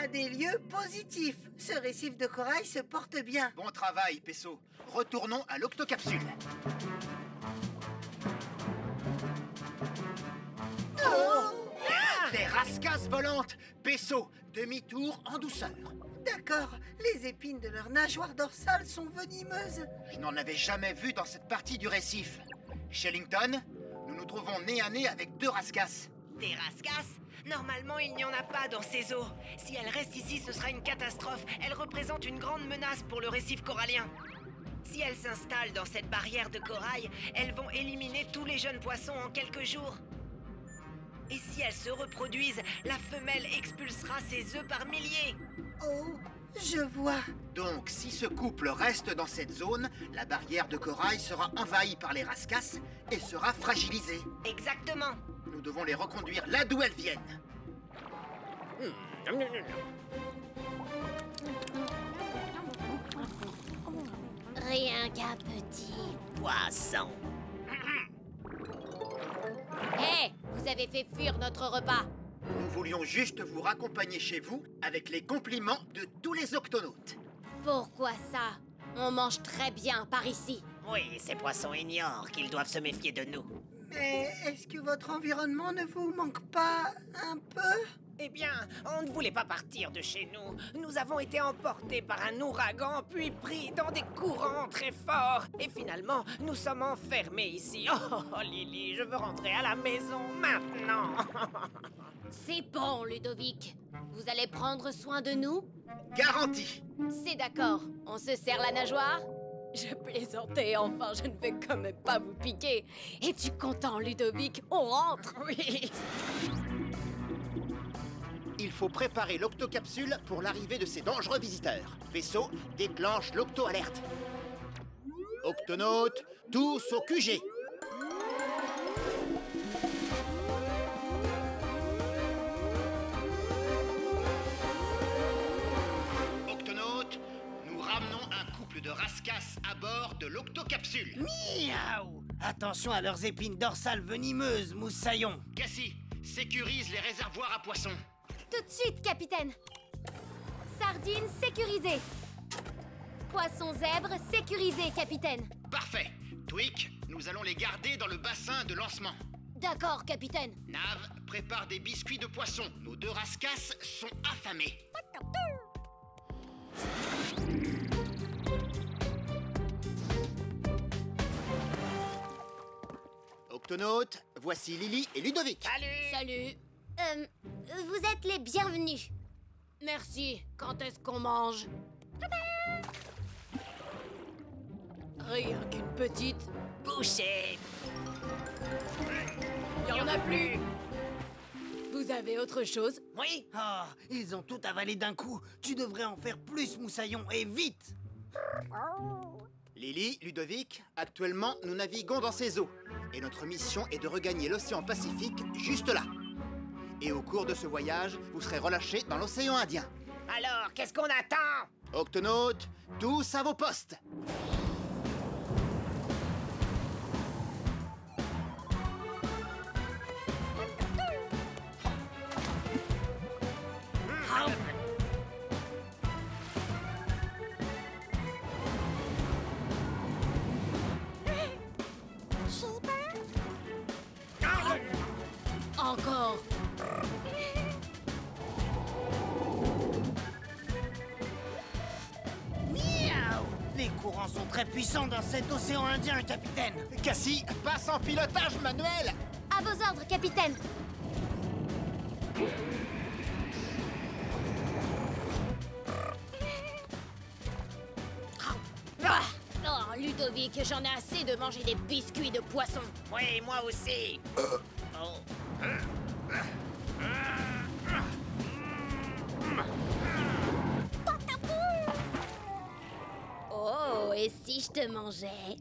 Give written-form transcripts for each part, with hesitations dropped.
État des lieux positif. Ce récif de corail se porte bien. Bon travail, Pesso. Retournons à l'octocapsule. Des rascasses volantes. Pesso, demi-tour en douceur. D'accord, les épines de leur nageoire dorsale sont venimeuses. Je n'en avais jamais vu dans cette partie du récif. Shellington, nous nous trouvons nez à nez avec 2 rascasses. Des rascasses? Normalement, il n'y en a pas dans ces eaux. Si elles restent ici, ce sera une catastrophe. Elles représentent une grande menace pour le récif corallien. Si elles s'installent dans cette barrière de corail, elles vont éliminer tous les jeunes poissons en quelques jours. Et si elles se reproduisent, la femelle expulsera ses œufs par milliers. Oh, je vois. Donc, si ce couple reste dans cette zone, la barrière de corail sera envahie par les rascasses et sera fragilisée. Exactement. Nous devons les reconduire là d'où elles viennent. Rien qu'un petit. Poisson. Hé, vous avez fait fuir notre repas. Nous voulions juste vous raccompagner chez vous avec les compliments de tous les octonautes. Pourquoi ça? On mange très bien par ici. Oui, ces poissons ignorent qu'ils doivent se méfier de nous. Mais est-ce que votre environnement ne vous manque pas un peu? Eh bien, on ne voulait pas partir de chez nous. Nous avons été emportés par un ouragan, puis pris dans des courants très forts. Et finalement, nous sommes enfermés ici. Oh, Lily, je veux rentrer à la maison maintenant. C'est bon, Ludovic. Vous allez prendre soin de nous? Garantie. C'est d'accord. On se serre la nageoire? Je plaisantais, enfin, je ne vais quand même pas vous piquer. Es-tu content, Ludovic? On rentre? Oui. Il faut préparer l'octocapsule pour l'arrivée de ces dangereux visiteurs. Vaisseau, déclenche l'octo-alerte. Octonautes, tous au QG. Octonautes, nous ramenons un couple de rascasses à bord de l'octocapsule. Miaou! Attention à leurs épines dorsales venimeuses, moussaillon. Cassie, sécurise les réservoirs à poissons. Tout de suite, capitaine. Sardines sécurisées. Poisson zèbre sécurisé, capitaine. Parfait. Tweak, nous allons les garder dans le bassin de lancement. D'accord, capitaine. Nav, prépare des biscuits de poisson. Nos 2 rascasses sont affamés. Octonautes, voici Lily et Ludovic. Salut. Vous êtes les bienvenus. Merci. Quand est-ce qu'on mange? Rien qu'une petite. Boucher. Il n'y en a plus. Vous avez autre chose? Oui. Oh, ils ont tout avalé d'un coup. Tu devrais en faire plus, moussaillon, et vite. Lily, Ludovic, actuellement, nous naviguons dans ces eaux. Et notre mission est de regagner l'océan Pacifique juste là. Et au cours de ce voyage, vous serez relâchés dans l'océan Indien. Alors, qu'est-ce qu'on attend? Octonautes, tous à vos postes. Encore. Miaou! Les courants sont très puissants dans cet océan Indien, capitaine. Cassie, passe en pilotage manuel. À vos ordres, capitaine. Oh, Ludovic, j'en ai assez de manger des biscuits de poisson. Oui, moi aussi. Oh. Oh, et si je te mangeais?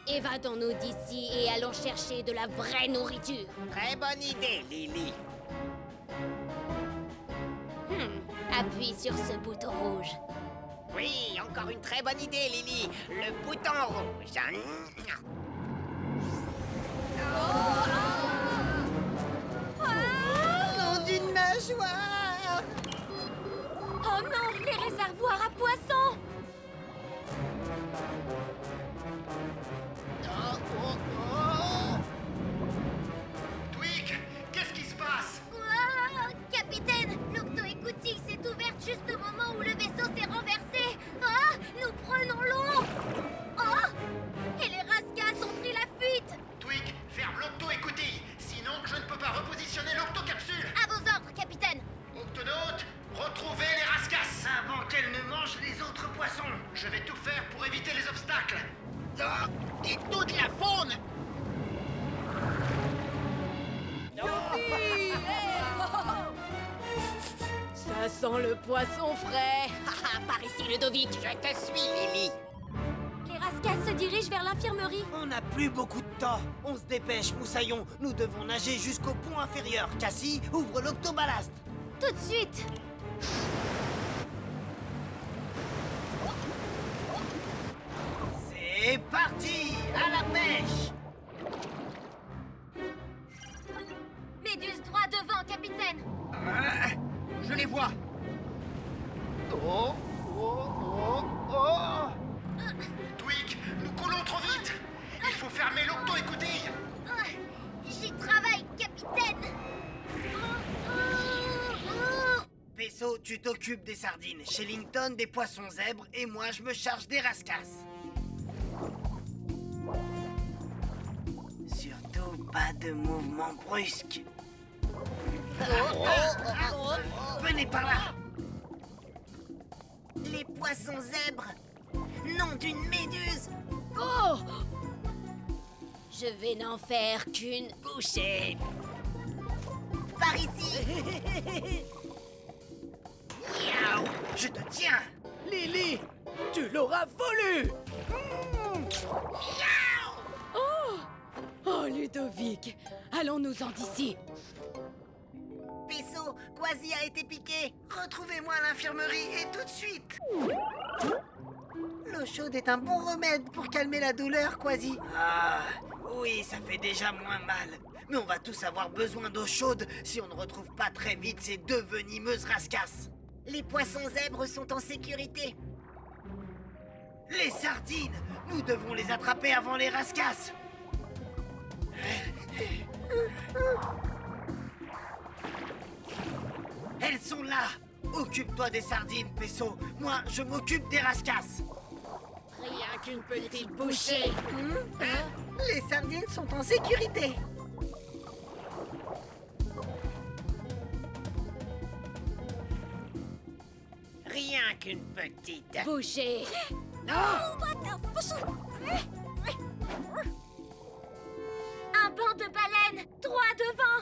Évadons-nous d'ici et allons chercher de la vraie nourriture. Très bonne idée, Lily. Appuie sur ce bouton rouge. Oui, encore une très bonne idée, Lily. Le bouton rouge. Nom d'une sens le poisson frais. Haha, par ici, Ludovic. Je te suis, Lily. Les Rascals se dirigent vers l'infirmerie. On n'a plus beaucoup de temps. On se dépêche, Moussaillon. Nous devons nager jusqu'au pont inférieur. Cassie, ouvre l'octoballast. Tout de suite. C'est parti, à la pêche. Méduse droit devant, capitaine. Je les vois. Oh. Twig, nous coulons trop vite. Il faut fermer l'octo-écoutille. J'y travaille, capitaine. Pesso, tu t'occupes des sardines. Shellington des poissons zèbres et moi je me charge des rascasses. Surtout pas de mouvement brusque. Venez par là. Les poissons zèbres. Nom d'une méduse. Oh! Je vais n'en faire qu'une Bouchée. Par ici. Miaou, je te tiens. Lily, tu l'auras voulu. Oh, Ludovic, allons-nous-en d'ici. Pesso, Quasi a été piqué. Retrouvez-moi à l'infirmerie et tout de suite. L'eau chaude est un bon remède pour calmer la douleur, Quasi. Ah, oui, ça fait déjà moins mal. Mais on va tous avoir besoin d'eau chaude si on ne retrouve pas très vite ces deux venimeuses rascasses. Les poissons zèbres sont en sécurité. Les sardines, nous devons les attraper avant les rascasses. Elles sont là. Occupe-toi des sardines, Pesso. Moi, je m'occupe des rascasses. rien qu'une petite bouchée. Les sardines sont en sécurité. Rien qu'une petite. Bouchée. Un banc de baleines, droit devant.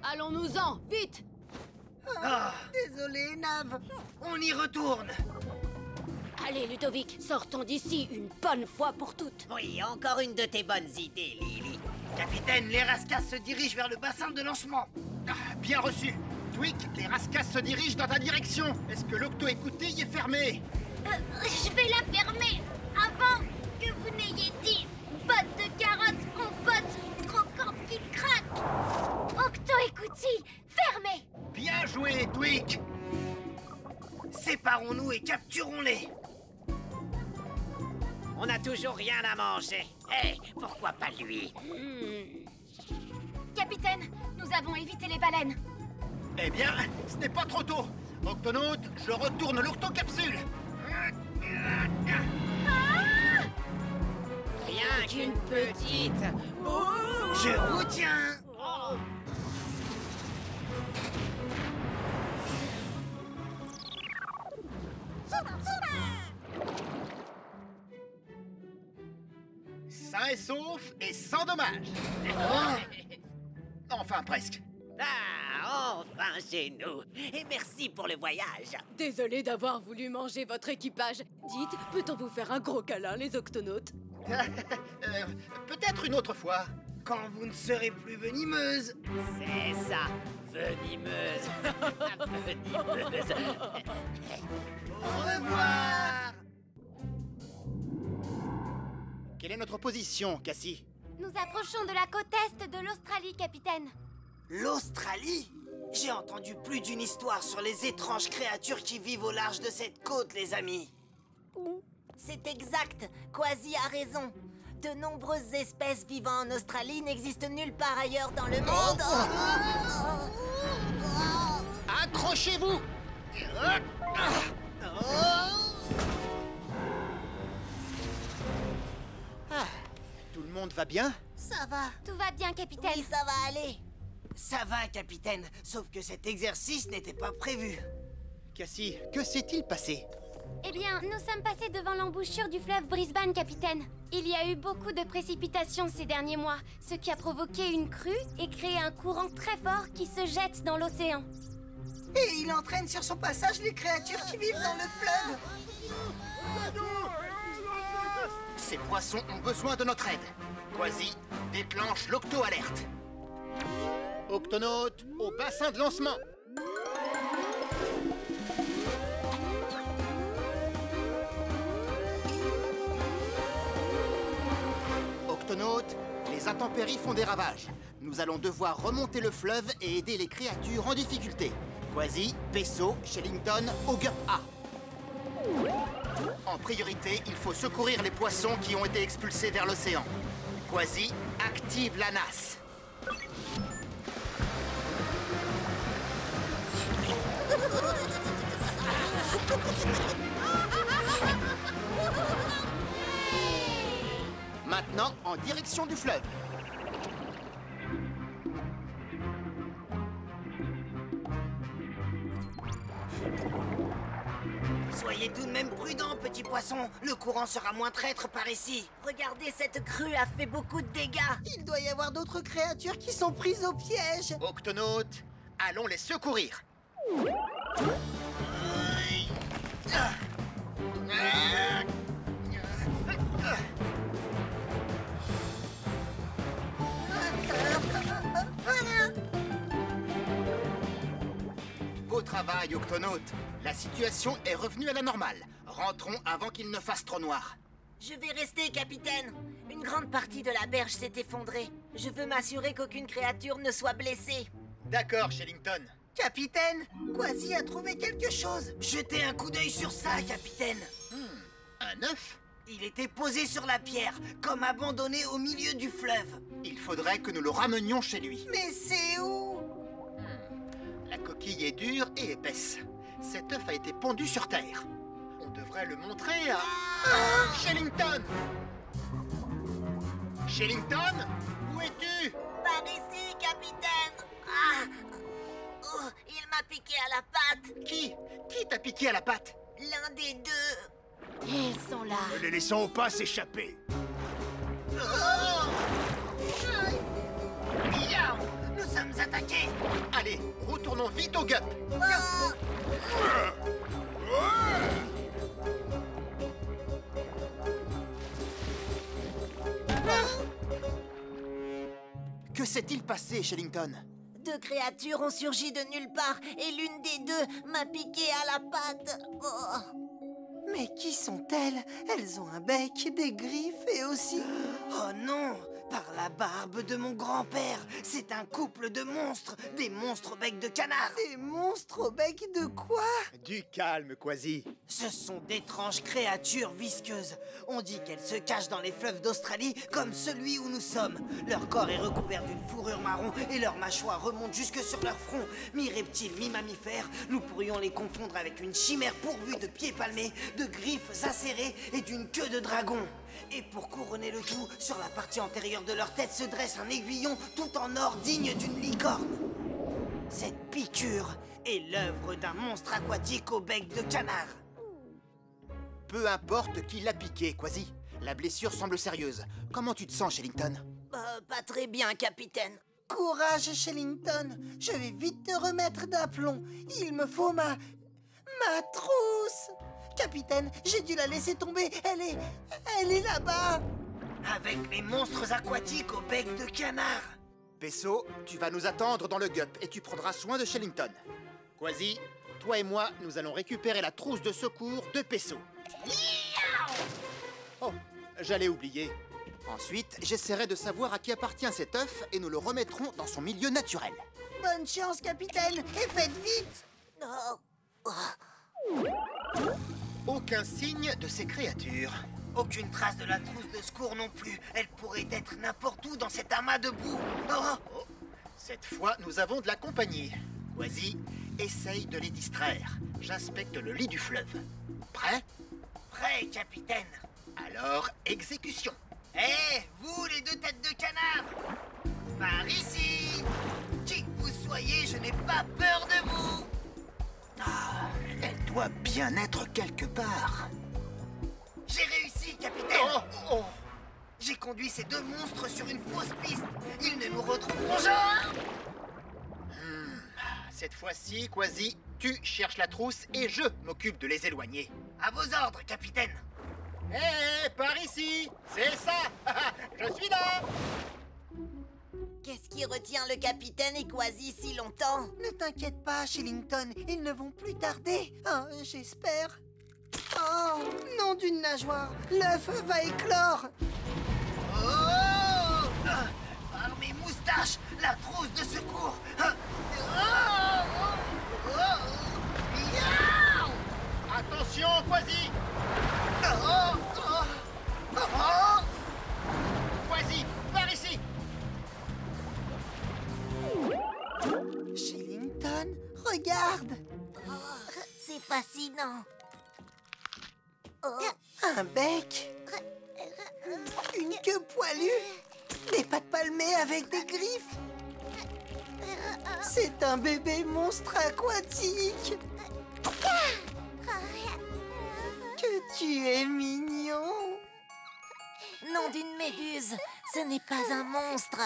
Allons-nous-en, vite. Ah, Désolé, Nav. on y retourne. Allez, Ludovic, sortons d'ici une bonne fois pour toutes. Oui, encore une de tes bonnes idées, Lily. Capitaine, les rascasses se dirigent vers le bassin de lancement. Bien reçu. Twig, les rascasses se dirigent dans ta direction. Est-ce que l'octo-écoutille est fermée? Je vais la fermer avant que vous n'ayez dit botte de carottes en botte croquante qui craque. Octo-écoutille, fermée. Bien joué, Twig. Séparons-nous et capturons-les. On n'a toujours rien à manger. Eh, pourquoi pas lui? Capitaine, nous avons évité les baleines. Eh bien, ce n'est pas trop tôt. Octonaute, je retourne l'octocapsule. Rien qu'une petite. Je vous tiens. Sain et sauf et sans dommage. Enfin, presque. Ah, enfin chez nous. Et merci pour le voyage. Désolé d'avoir voulu manger votre équipage. Dites, peut-on vous faire un gros câlin, les octonautes? Peut-être une autre fois. Quand vous ne serez plus venimeuse. C'est ça, venimeuse. Venimeuse. Au revoir. Quelle est notre position, Cassie? Nous approchons de la côte est de l'Australie, capitaine. L'Australie? J'ai entendu plus d'une histoire sur les étranges créatures qui vivent au large de cette côte, les amis. C'est exact. Quasi a raison. De nombreuses espèces vivant en Australie n'existent nulle part ailleurs dans le monde. Accrochez-vous! Tout le monde va bien? Ça va. Tout va bien, capitaine. Oui, ça va aller. Ça va, capitaine, sauf que cet exercice n'était pas prévu. Cassie, que s'est-il passé? Eh bien, nous sommes passés devant l'embouchure du fleuve Brisbane, capitaine. Il y a eu beaucoup de précipitations ces derniers mois, ce qui a provoqué une crue et créé un courant très fort qui se jette dans l'océan. Et il entraîne sur son passage les créatures qui vivent dans le fleuve. Ces poissons ont besoin de notre aide. Quasi, déclenche l'Octo-Alerte. Octonautes, au bassin de lancement. Octonautes, les intempéries font des ravages. Nous allons devoir remonter le fleuve et aider les créatures en difficulté. Quasi, Peso, Shellington, Ogup A. En priorité, il faut secourir les poissons qui ont été expulsés vers l'océan. Quasi, active la NAS. Maintenant, en direction du fleuve. Soyez tout de même prudents, petits poissons. Le courant sera moins traître par ici. Regardez, cette crue a fait beaucoup de dégâts. Il doit y avoir d'autres créatures qui sont prises au piège. Octonautes, allons les secourir. Beau travail, Octonautes. La situation est revenue à la normale. Rentrons avant qu'il ne fasse trop noir. Je vais rester, capitaine. Une grande partie de la berge s'est effondrée. Je veux m'assurer qu'aucune créature ne soit blessée. D'accord, Shellington. Capitaine, Quasi a trouvé quelque chose. Jetez un coup d'œil sur ça, capitaine. Un œuf? Il était posé sur la pierre, comme abandonné au milieu du fleuve. Il faudrait que nous le ramenions chez lui. Mais c'est où? La coquille est dure et épaisse. Cet œuf a été pondu sur terre. On devrait le montrer à... Shellington! Shellington? Où es-tu? Par ici, capitaine. Ah. Oh, il m'a piqué à la patte. Qui t'a piqué à la patte? L'un des deux. Ils sont là. Ne les laissons pas s'échapper. Miaou! Nous sommes attaqués. Allez, retournons vite au Gup. Que s'est-il passé, Shellington? Deux créatures ont surgi de nulle part et l'une des deux m'a piqué à la patte. Oh. Mais qui sont-elles? Elles ont un bec, des griffes et aussi... Oh non! Par la barbe de mon grand-père, c'est un couple de monstres, des monstres au bec de canard. Des monstres au bec de quoi? Du calme, Quasi. Ce sont d'étranges créatures visqueuses. On dit qu'elles se cachent dans les fleuves d'Australie comme celui où nous sommes. Leur corps est recouvert d'une fourrure marron et leurs mâchoires remontent jusque sur leur front. Mi-reptiles, mi-mammifères, nous pourrions les confondre avec une chimère pourvue de pieds palmés, de griffes acérées et d'une queue de dragon. Et pour couronner le tout, sur la partie antérieure de leur tête se dresse un aiguillon tout en or digne d'une licorne. Cette piqûre est l'œuvre d'un monstre aquatique au bec de canard. Peu importe qui l'a piqué, Quasi. La blessure semble sérieuse. Comment tu te sens, Shellington? Pas très bien, capitaine. Courage, Shellington. Je vais vite te remettre d'aplomb. Il me faut ma trousse. Capitaine, j'ai dû la laisser tomber. Elle est là-bas. Avec les monstres aquatiques au bec de canard. Peso, tu vas nous attendre dans le Gup et tu prendras soin de Shellington. Quasi, toi et moi, nous allons récupérer la trousse de secours de Peso. Oh, j'allais oublier. Ensuite, j'essaierai de savoir à qui appartient cet œuf et nous le remettrons dans son milieu naturel. Bonne chance, capitaine, et faites vite. Aucun signe de ces créatures. Aucune trace de la trousse de secours non plus. Elle pourrait être n'importe où dans cet amas de boue. Oh, cette fois, nous avons de la compagnie. Quasi, essaye de les distraire. J'inspecte le lit du fleuve. Prêt? Prêt, capitaine. Alors, exécution. Hé, vous les deux têtes de canard! Par ici! Qui que vous soyez, je n'ai pas peur de vous! Ah, elle doit bien être quelque part. J'ai réussi, capitaine! J'ai conduit ces deux monstres sur une fausse piste. Ils ne nous retrouveront jamais. Cette fois-ci, Quasi, tu cherches la trousse et je m'occupe de les éloigner. À vos ordres, capitaine. Hé, par ici! C'est ça! Je suis là! Qu'est-ce qui retient le capitaine et Quasi si longtemps? Ne t'inquiète pas, Shillington, ils ne vont plus tarder. Ah, j'espère. Oh, nom d'une nageoire, l'œuf va éclore. Oh! Par mes moustaches, la trousse de secours. Miaou! Attention, Quasi! Quasi, par ici! Shillington, regarde. C'est fascinant. Un bec. Une queue poilue. Des pattes palmées avec des griffes. C'est un bébé monstre aquatique. Que tu es mignon. Nom d'une méduse, ce n'est pas un monstre.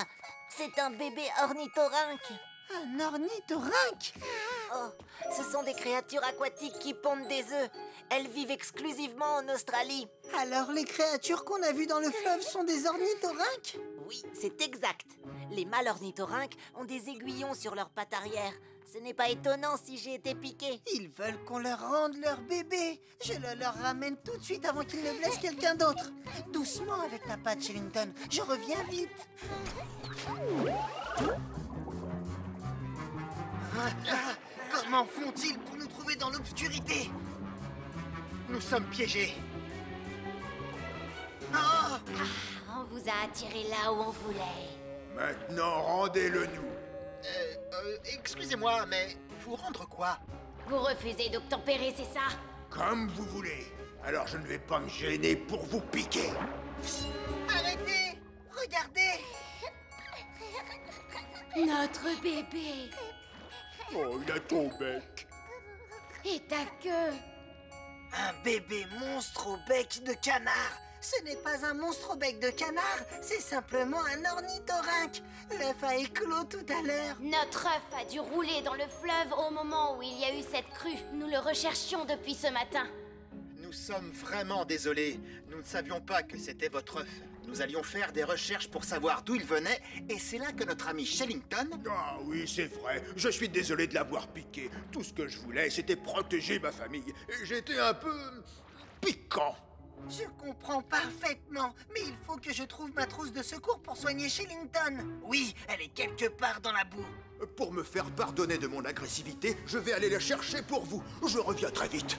C'est un bébé ornithorynque. Un ornithorynque. Oh, ce sont des créatures aquatiques qui pondent des œufs. Elles vivent exclusivement en Australie. Alors les créatures qu'on a vues dans le fleuve sont des ornithorynques? Oui, c'est exact. Les mâles ornithorynques ont des aiguillons sur leurs pattes arrière. Ce n'est pas étonnant si j'ai été piquée. Ils veulent qu'on leur rende leur bébé. Je le leur ramène tout de suite avant qu'ils ne blessent quelqu'un d'autre. Doucement avec ta patte, Shillington. Je reviens vite. Comment font-ils pour nous trouver dans l'obscurité? Nous sommes piégés. Oh! On vous a attiré là où on voulait. Maintenant, rendez-le-nous. Excusez-moi, mais vous rendre quoi? Vous refusez d'obtempérer, c'est ça? Comme vous voulez. Alors je ne vais pas me gêner pour vous piquer. Arrêtez! Regardez! Notre bébé. Oh, il a ton bec. Et ta queue. Un bébé monstre au bec de canard. Ce n'est pas un monstre au bec de canard, c'est simplement un ornithorynque. L'œuf a éclos tout à l'heure. Notre œuf a dû rouler dans le fleuve au moment où il y a eu cette crue. Nous le recherchions depuis ce matin. Nous sommes vraiment désolés. Nous ne savions pas que c'était votre œuf. Nous allions faire des recherches pour savoir d'où il venait, et c'est là que notre ami Shillington... Ah oui, c'est vrai. Je suis désolé de l'avoir piqué. Tout ce que je voulais, c'était protéger ma famille. Et j'étais un peu... piquant. Je comprends parfaitement, mais il faut que je trouve ma trousse de secours pour soigner Shillington. Oui, elle est quelque part dans la boue. Pour me faire pardonner de mon agressivité, je vais aller la chercher pour vous. Je reviens très vite.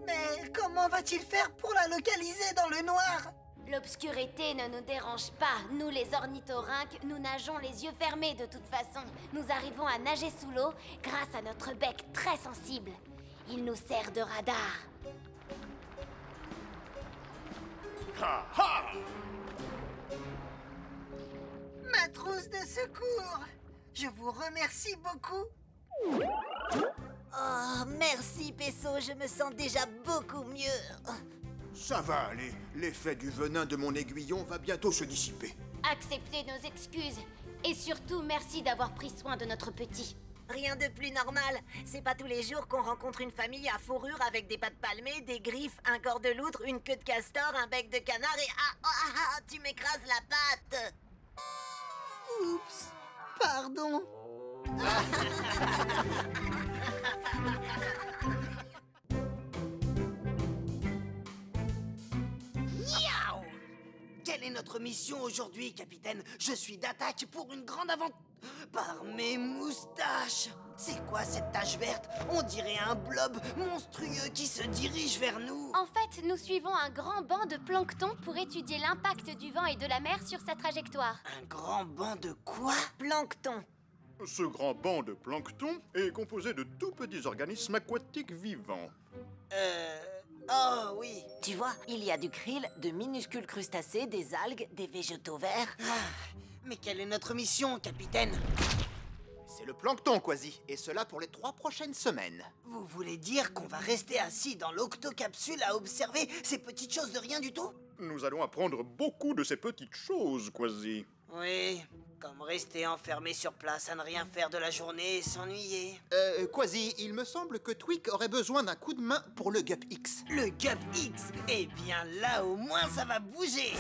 Mais comment va-t-il faire pour la localiser dans le noir? L'obscurité ne nous dérange pas. Nous, les ornithorynques, nous nageons les yeux fermés de toute façon. Nous arrivons à nager sous l'eau grâce à notre bec très sensible. Il nous sert de radar. Ha ha! Ma trousse de secours. Je vous remercie beaucoup. Oh, merci, Pesso, je me sens déjà beaucoup mieux. Ça va aller. L'effet du venin de mon aiguillon va bientôt se dissiper. Acceptez nos excuses. Et surtout, merci d'avoir pris soin de notre petit. Rien de plus normal. C'est pas tous les jours qu'on rencontre une famille à fourrure avec des pattes palmées, des griffes, un corps de loutre, une queue de castor, un bec de canard et... tu m'écrases la patte. Oups, pardon. Miaou! Quelle est notre mission aujourd'hui, capitaine? Je suis d'attaque pour une grande aventure. Par mes moustaches! C'est quoi cette tache verte? On dirait un blob monstrueux qui se dirige vers nous. En fait, nous suivons un grand banc de plancton pour étudier l'impact du vent et de la mer sur sa trajectoire. Un grand banc de quoi? Plancton. Ce grand banc de plancton est composé de tout petits organismes aquatiques vivants. Oh oui. Tu vois, il y a du krill, de minuscules crustacés, des algues, des végétaux verts. Mais quelle est notre mission, capitaine? C'est le plancton, Quasi, et cela pour les 3 prochaines semaines. Vous voulez dire qu'on va rester assis dans l'octocapsule à observer ces petites choses de rien du tout? Nous allons apprendre beaucoup de ces petites choses, Quasi. Oui, comme rester enfermé sur place à ne rien faire de la journée et s'ennuyer. Quasi, il me semble que Twig aurait besoin d'un coup de main pour le Gup X. Le Gup X? Eh bien là, au moins, ça va bouger.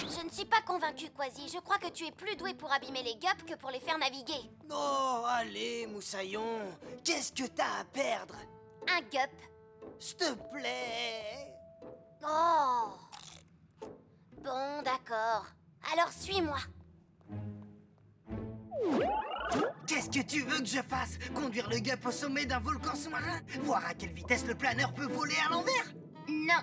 Je ne suis pas convaincue, Quasi. Je crois que tu es plus doué pour abîmer les gups que pour les faire naviguer. Oh, allez, Moussaillon. Qu'est-ce que t'as à perdre? Un gup. S'il te plaît. Oh. Bon, d'accord. Alors suis-moi. Qu'est-ce que tu veux que je fasse? Conduire le Gup au sommet d'un volcan sous-marin? Voir à quelle vitesse le planeur peut voler à l'envers? Non.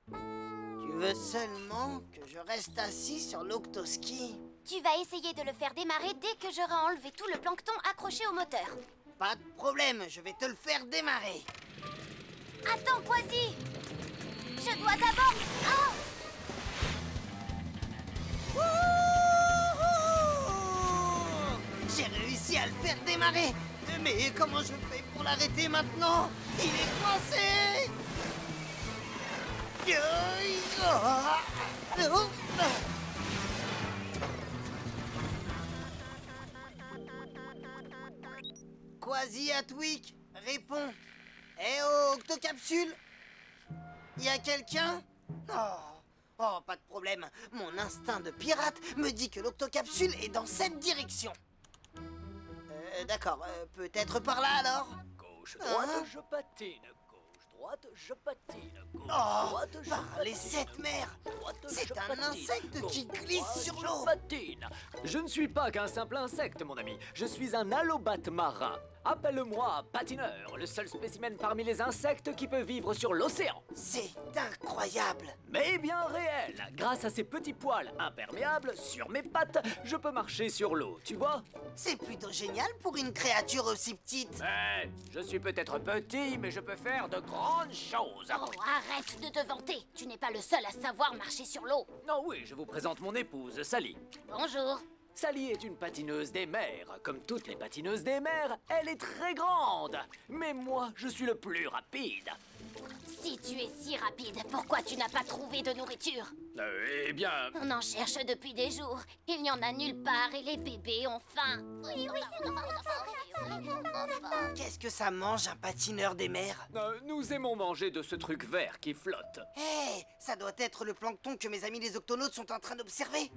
Tu veux seulement que je reste assis sur l'octoski? Tu vas essayer de le faire démarrer dès que j'aurai enlevé tout le plancton accroché au moteur. Pas de problème, je vais te le faire démarrer. Attends, Quasi. Je dois d'abord... Oh! J'ai réussi à le faire démarrer. Mais comment je fais pour l'arrêter maintenant? Il est coincé. Quasi à Twig, réponds. Eh oh, Octocapsule? Y a quelqu'un? Oh, pas de problème. Mon instinct de pirate me dit que l'octocapsule est dans cette direction. D'accord, peut-être par là alors? Gauche, droite, je patine. Gauche, droite, je patine. Gauche, Oh, droite, je par les patine. sept mers! Droite, C'est je un patine. insecte qui Gauche, glisse droite, sur je l'eau. patine. Je ne suis pas qu'un simple insecte, mon ami. Je suis un allobate marin. Appelle-moi patineur, le seul spécimen parmi les insectes qui peut vivre sur l'océan. C'est incroyable! Mais bien réel. Grâce à ces petits poils imperméables sur mes pattes, je peux marcher sur l'eau, tu vois? C'est plutôt génial pour une créature aussi petite. Mais je suis peut-être petit, mais je peux faire de grandes choses. Oh, arrête de te vanter. Tu n'es pas le seul à savoir marcher sur l'eau. Non, oui, je vous présente mon épouse, Sally. Bonjour. Sally est une patineuse des mers. Comme toutes les patineuses des mers, elle est très grande. Mais moi, je suis le plus rapide. Si tu es si rapide, pourquoi tu n'as pas trouvé de nourriture? Eh bien... On en cherche depuis des jours. Il n'y en a nulle part et les bébés ont faim. Oui, Qu'est-ce que ça mange, un patineur des mers? nous aimons manger de ce truc vert qui flotte. Hé, ça doit être le plancton que mes amis les octonautes sont en train d'observer.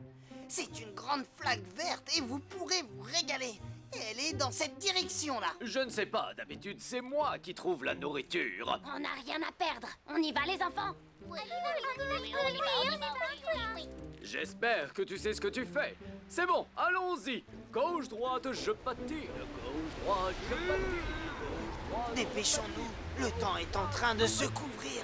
C'est une grande flaque verte et vous pourrez vous régaler. Elle est dans cette direction-là. Je ne sais pas, d'habitude, c'est moi qui trouve la nourriture. On n'a rien à perdre. On y va, les enfants? J'espère que tu sais ce que tu fais. C'est bon, allons-y. Gauche, droite, je patine. Gauche, droite, je patine. Gauche, droite... Dépêchons-nous, le temps est en train de se couvrir.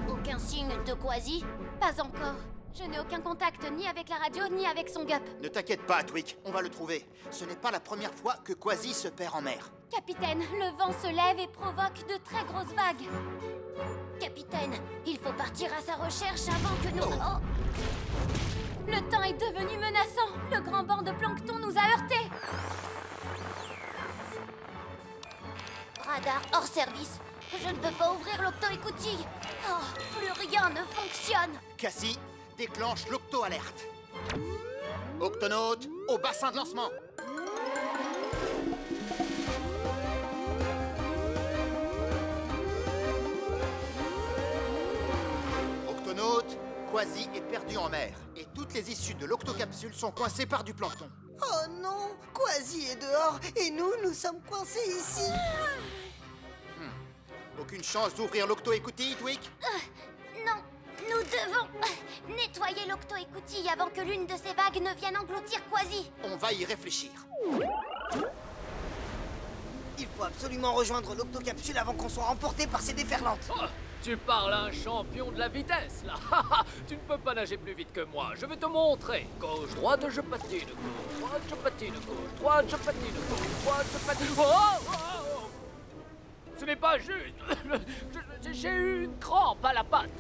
Aucun signe de Quasi? Pas encore. Je n'ai aucun contact ni avec la radio ni avec son gup. Ne t'inquiète pas, Twig, on va le trouver. Ce n'est pas la première fois que Quasi se perd en mer. Capitaine, le vent se lève et provoque de très grosses vagues. Capitaine, il faut partir à sa recherche avant que nous... Oh. Le temps est devenu menaçant. Le grand banc de plancton nous a heurtés. Radar hors service. Je ne peux pas ouvrir l'octo-écoutille. Oh, plus rien ne fonctionne. Cassie, déclenche l'octo-alerte. Octonautes, au bassin de lancement. Octonautes, Quasi est perdu en mer. Et toutes les issues de l'octocapsule sont coincées par du plancton. Oh non, Quasi est dehors et nous sommes coincés ici. Aucune chance d'ouvrir l'octo-écoutille, Twig? Non, nous devons nettoyer l'octo-écoutille avant que l'une de ces vagues ne vienne engloutir Quasi. On va y réfléchir. Il faut absolument rejoindre l'octocapsule avant qu'on soit emporté par ces déferlantes. Oh, tu parles à un champion de la vitesse, là. Tu ne peux pas nager plus vite que moi. Je vais te montrer. Gauche, droite, je patine. Gauche, droite, je patine. Gauche, droite, je patine. Gauche, droite, je patine. Oh, oh, oh. Ce n'est pas juste. J'ai eu une crampe à la patte.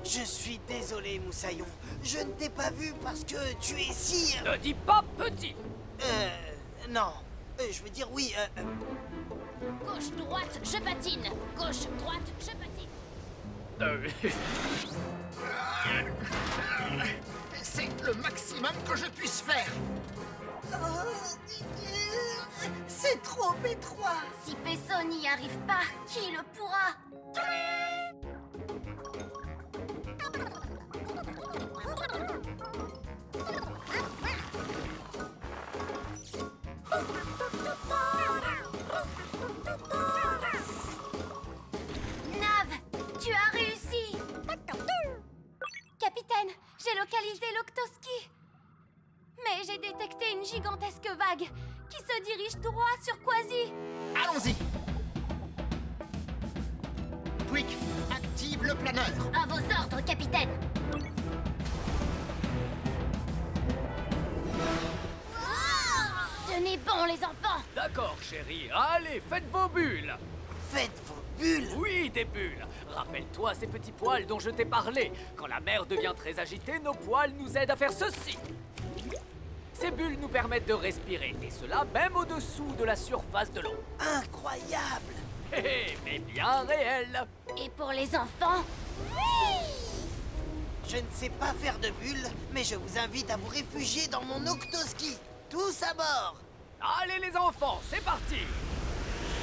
Je suis désolé, Moussaillon. Je ne t'ai pas vu parce que tu es si... Ne dis pas petit. Non. Je veux dire oui. Gauche, droite, je patine. Gauche, droite, je patine. C'est le maximum que je puisse faire. C'est trop étroit. Si Pesso n'y arrive pas, qui le pourra? Nav, tu as réussi. Capitaine, j'ai localisé l'Octoski. Mais j'ai détecté une gigantesque vague qui se dirige droit sur Quasi. Allons-y. Quick, active le planeur. À vos ordres, capitaine. Tenez bon, les enfants. D'accord, chérie. Allez, faites vos bulles. Faites vos bulles. Oui, des bulles. Rappelle-toi ces petits poils dont je t'ai parlé. Quand la mer devient très agitée, nos poils nous aident à faire ceci. Ces bulles nous permettent de respirer, et cela même au-dessous de la surface de l'eau. Incroyable. Mais bien réel. Et pour les enfants? Je ne sais pas faire de bulles, mais je vous invite à vous réfugier dans mon Octoski. Tous à bord. Allez les enfants, c'est parti.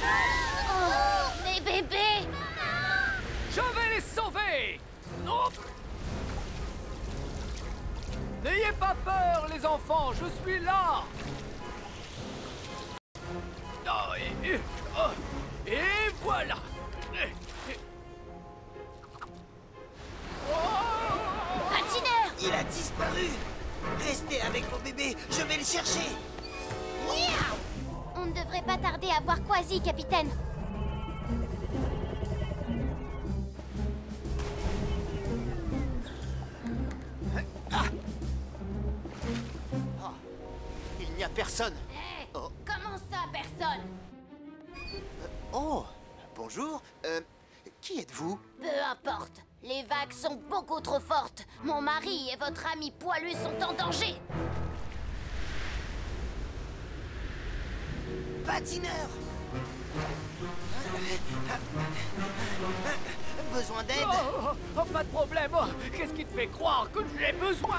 Oh, mes bébés! Je vais les sauver. Non. N'ayez pas peur, les enfants, je suis là. Oh, et voilà. Patineur! Il a disparu. Restez avec vos bébés, je vais le chercher. On ne devrait pas tarder à voir Quasi, capitaine. Il n'y a personne. Hé, Oh. comment ça, personne? Oh, bonjour. Qui êtes-vous? Peu importe. Les vagues sont beaucoup trop fortes. Mon mari et votre ami poilu sont en danger. Patineur. Besoin d'aide? Oh, pas de problème. Oh, qu'est-ce qui te fait croire que j'ai besoin?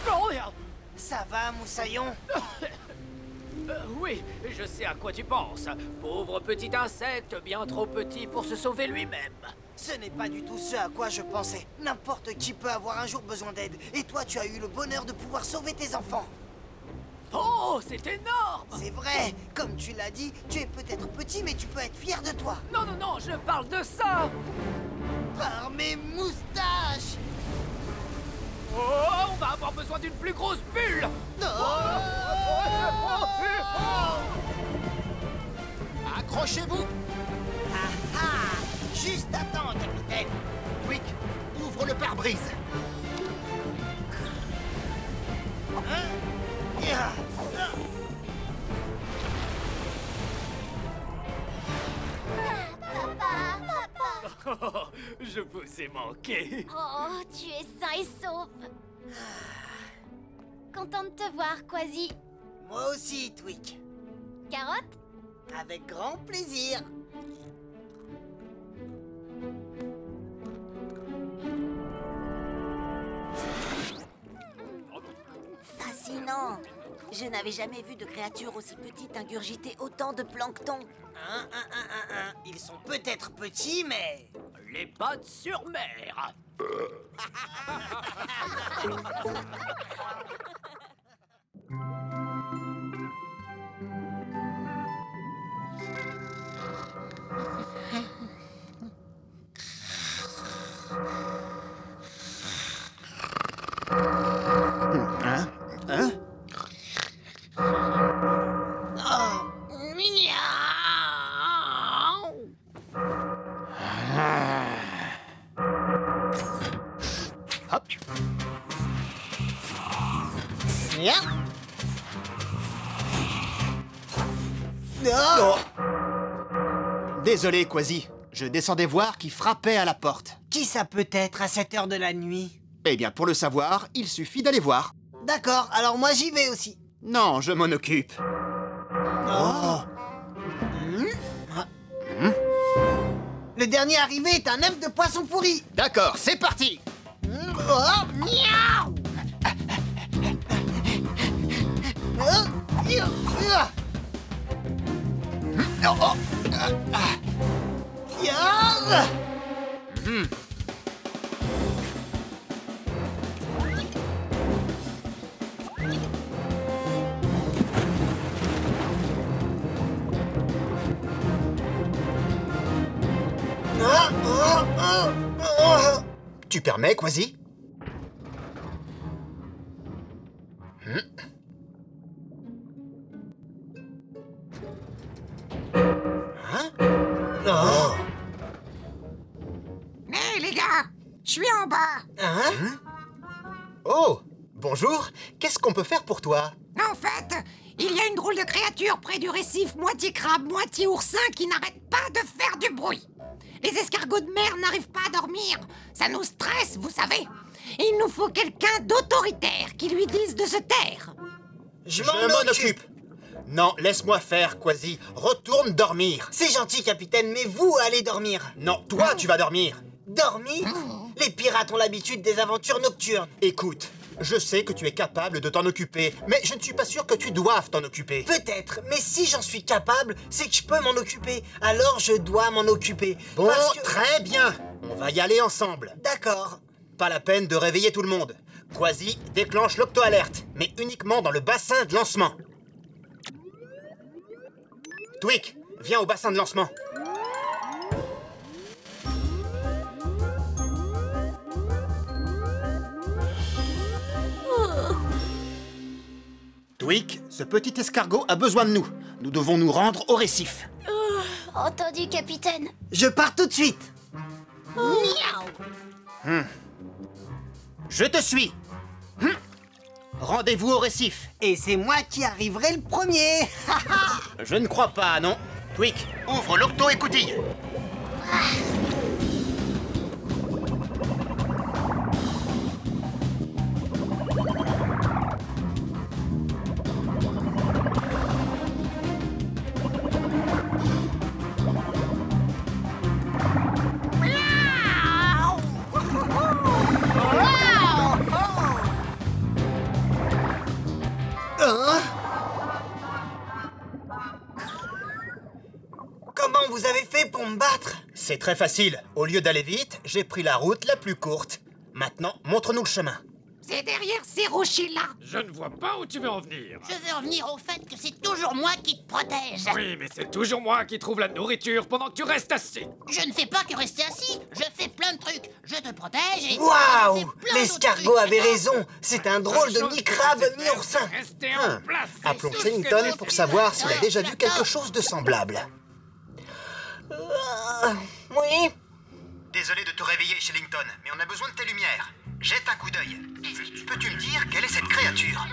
Oh, rien. Ça va, Moussaillon? Oui, je sais à quoi tu penses. Pauvre petit insecte, bien trop petit pour se sauver lui-même. Ce n'est pas du tout ce à quoi je pensais. N'importe qui peut avoir un jour besoin d'aide. Et toi, tu as eu le bonheur de pouvoir sauver tes enfants. Oh, c'est énorme! C'est vrai. Comme tu l'as dit, tu es peut-être petit, mais tu peux être fier de toi. Non, non, non, je parle de ça! Par mes moustaches! Oh, on va avoir besoin d'une plus grosse bulle! Accrochez-vous. Ah ah! Juste à temps, capitaine. Quick, ouvre le pare-brise. Oh, je vous ai manqué. Oh, tu es sain et sauf. Content de te voir, Quasi. Moi aussi, Twick. Carotte? Avec grand plaisir. Fascinant. Je n'avais jamais vu de créature aussi petite ingurgiter autant de plancton. Ils sont peut-être petits, mais... Les pattes sur mer. Hein? Hop. Oh. Désolé, Quasi. Je descendais voir qui frappait à la porte. Qui ça peut être à cette heure de la nuit? Eh bien, pour le savoir, il suffit d'aller voir. D'accord, alors moi j'y vais aussi. Non, je m'en occupe. Oh. Le dernier arrivé est un œuf de poisson pourri. D'accord, c'est parti. Miaou. Tu permets, Quasi? Hé les gars, je suis en bas. Oh, bonjour. Qu'est-ce qu'on peut faire pour toi? En fait, il y a une drôle de créature près du récif, moitié crabe, moitié oursin, qui n'arrête pas de faire du bruit. Les escargots de mer n'arrivent pas à dormir. Ça nous stresse, vous savez. Et il nous faut quelqu'un d'autoritaire qui lui dise de se taire. Je m'en occupe. Non, laisse-moi faire, Quasi. Retourne dormir. C'est gentil, capitaine, mais vous allez dormir. Non, toi, tu vas dormir. Dormir? Les pirates ont l'habitude des aventures nocturnes. Écoute, je sais que tu es capable de t'en occuper, mais je ne suis pas sûr que tu doives t'en occuper. Peut-être, mais si j'en suis capable, c'est que je peux m'en occuper. Alors je dois m'en occuper. Bon, Parce que... très bien. On va y aller ensemble. D'accord. Pas la peine de réveiller tout le monde. Quasi déclenche l'octo-alerte, mais uniquement dans le bassin de lancement. Tweak, viens au bassin de lancement. Tweak, ce petit escargot a besoin de nous. Nous devons nous rendre au récif. Entendu, capitaine. Je pars tout de suite. Je te suis. Rendez-vous au récif. Et c'est moi qui arriverai le premier. Je ne crois pas, non. Tweak, ouvre l'octo-écoutille. Comment vous avez fait pour me battre? C'est très facile. Au lieu d'aller vite, j'ai pris la route la plus courte. Maintenant, montre-nous le chemin. C'est derrière ces rochers-là. Je ne vois pas où tu veux en venir. Je veux en venir au fait que c'est toujours moi qui te protège. Oui, mais c'est toujours moi qui trouve la nourriture pendant que tu restes assis. Je ne fais pas que rester assis. Je fais plein de trucs. Je te protège et... Waouh! L'escargot avait raison. C'est un drôle de mi-crabe, mi-oursin. Restez en place. Appelons Shellington pour savoir s'il a déjà vu quelque chose de semblable. Oui? Désolé de te réveiller, Shellington, mais on a besoin de tes lumières. Jette un coup d'œil. Peux-tu me dire quelle est cette créature?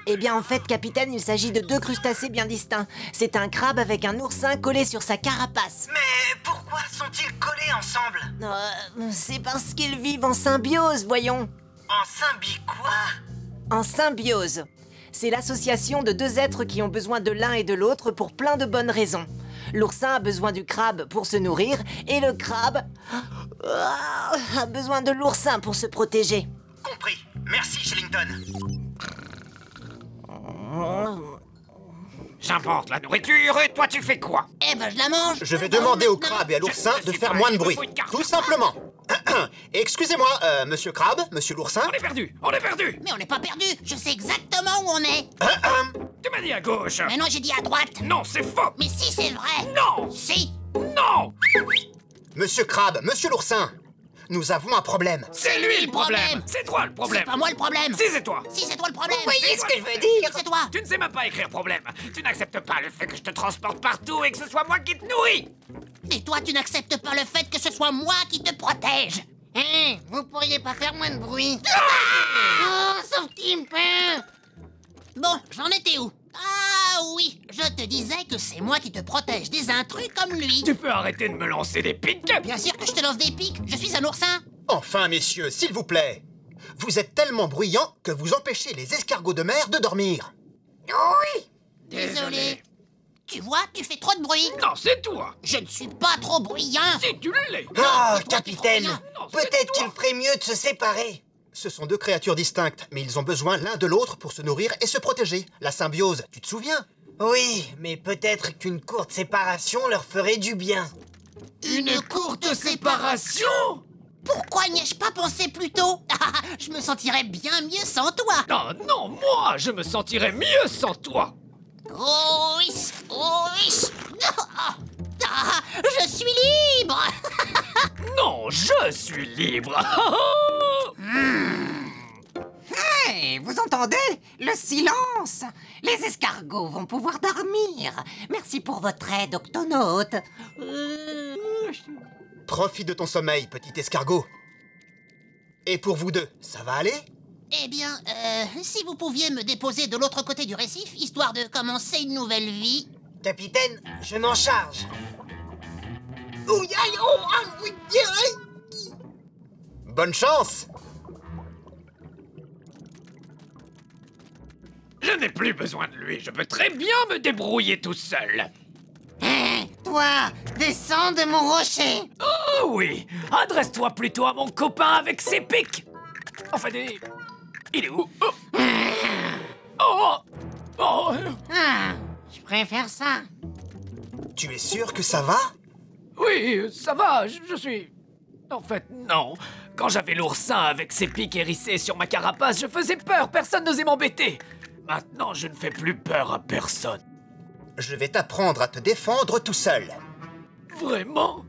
Eh bien, en fait, capitaine, il s'agit de deux crustacés bien distincts. C'est un crabe avec un oursin collé sur sa carapace. Mais pourquoi sont-ils collés ensemble? C'est parce qu'ils vivent en symbiose, voyons. En symbi quoi? En symbiose. C'est l'association de deux êtres qui ont besoin de l'un et de l'autre pour plein de bonnes raisons. L'oursin a besoin du crabe pour se nourrir et le crabe a besoin de l'oursin pour se protéger. Compris. Merci, Shellington. J'importe la nourriture et toi tu fais quoi? Eh ben, je la mange. Je vais demander au crabe et à l'oursin de faire moins de bruit. Tout simplement. Excusez-moi, monsieur crabe, monsieur l'oursin. On est perdu, on est perdu. Mais on n'est pas perdu. Je sais exactement où on est. Tu m'as dit à gauche. Mais non, j'ai dit à droite. Non, c'est faux. Mais si, c'est vrai. Non. Si. Non. Monsieur crabe, monsieur l'oursin, nous avons un problème. C'est lui le problème. C'est toi le problème. C'est pas moi le problème. Si, c'est toi. Si, c'est toi le problème. Vous voyez ce que je veux dire? C'est toi. Tu ne sais même pas écrire problème. Tu n'acceptes pas le fait que je te transporte partout et que ce soit moi qui te nourris. Et toi, tu n'acceptes pas le fait que ce soit moi qui te protège. Hein? Vous pourriez pas faire moins de bruit? Oh, sauf Timpin. Bon, j'en étais où? Ah oui, je te disais que c'est moi qui te protège des intrus comme lui. Tu peux arrêter de me lancer des pics? Bien sûr que je te lance des pics, je suis un oursin. Enfin, messieurs, s'il vous plaît. Vous êtes tellement bruyants que vous empêchez les escargots de mer de dormir. Oui. Désolé. Tu vois, tu fais trop de bruit. Non, c'est toi. Je ne suis pas trop bruyant. Si tu l'es. Ah, c'est toi qui es trop capitaine, bruyant. peut-être qu'il ferait mieux de se séparer. Ce sont deux créatures distinctes, mais ils ont besoin l'un de l'autre pour se nourrir et se protéger. La symbiose, tu te souviens? Oui, mais peut-être qu'une courte séparation leur ferait du bien. Une courte séparation? Pourquoi n'y ai-je pas pensé plus tôt? Je me sentirais bien mieux sans toi. Non, non, moi, je me sentirais mieux sans toi. Oh, je suis libre. Non, je suis libre. Hey, vous entendez? Le silence! Les escargots vont pouvoir dormir. Merci pour votre aide, octonaute. Profite de ton sommeil, petit escargot. Et pour vous deux, ça va aller? Eh bien, si vous pouviez me déposer de l'autre côté du récif, histoire de commencer une nouvelle vie. Capitaine, je m'en charge. Bonne chance! Je n'ai plus besoin de lui. Je peux très bien me débrouiller tout seul. Hé, toi, descends de mon rocher. Oh oui. Adresse-toi plutôt à mon copain avec ses pics. Enfin, il est où? Je préfère ça. Tu es sûr que ça va? Oui, ça va, je suis... En fait, non. Quand j'avais l'oursin avec ses pics hérissés sur ma carapace, je faisais peur, personne n'osait m'embêter. Maintenant, je ne fais plus peur à personne. Je vais t'apprendre à te défendre tout seul. Vraiment?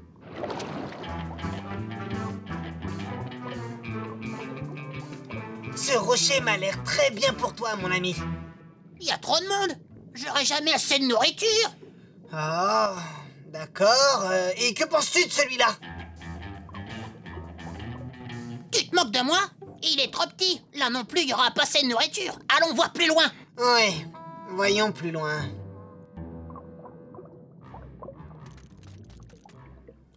Ce rocher m'a l'air très bien pour toi, mon ami. Il y a trop de monde. J'aurai jamais assez de nourriture. Ah, d'accord. Et que penses-tu de celui-là? Tu te moques de moi? Il est trop petit. Là non plus, il y aura pas assez de nourriture. Allons voir plus loin. Oui, voyons plus loin.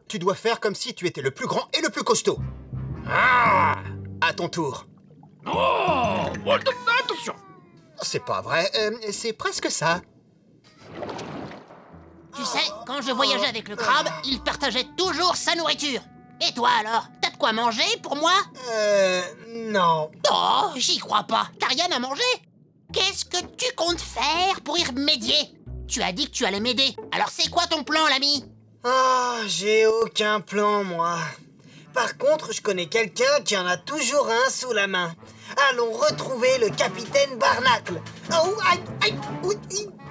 Tu dois faire comme si tu étais le plus grand et le plus costaud. À ton tour. Oh, attention. C'est pas vrai, c'est presque ça. Tu sais, quand je voyageais avec le crabe, il partageait toujours sa nourriture. Et toi alors? T'as de quoi manger pour moi? Non. Oh, j'y crois pas. T'as rien à manger? Qu'est-ce que tu comptes faire pour y remédier? Tu as dit que tu allais m'aider. Alors c'est quoi ton plan, l'ami? Oh, j'ai aucun plan, moi. Par contre, je connais quelqu'un qui en a toujours un sous la main. Allons retrouver le capitaine Barnacle. Oh, aïe, aïe, oui,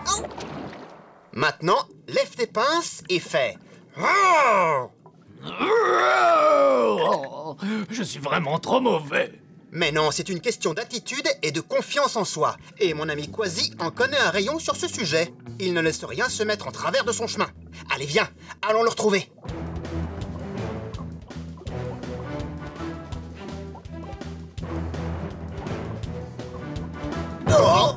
oh. Maintenant, lève tes pinces et fais. Je suis vraiment trop mauvais. Mais non, c'est une question d'attitude et de confiance en soi. Et mon ami Kwasi en connaît un rayon sur ce sujet. Il ne laisse rien se mettre en travers de son chemin. Allez, viens, allons le retrouver. Oh!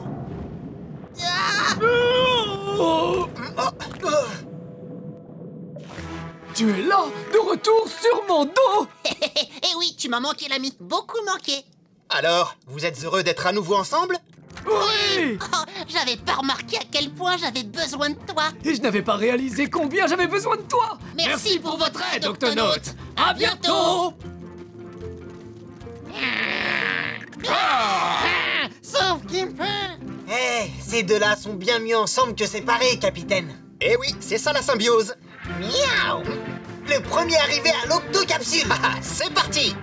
Tu es là, de retour sur mon dos. Eh oui, tu m'as manqué, l'ami. Beaucoup manqué. Alors, vous êtes heureux d'être à nouveau ensemble? Oui. Oh, j'avais pas remarqué à quel point j'avais besoin de toi. Et je n'avais pas réalisé combien j'avais besoin de toi. Merci pour votre aide, octonaute. À bientôt. Sauf Gimper. Eh, ces deux-là sont bien mieux ensemble que séparés, capitaine. Eh oui, c'est ça la symbiose. Miaou! Le premier arrivé à l'octocapsule. C'est parti.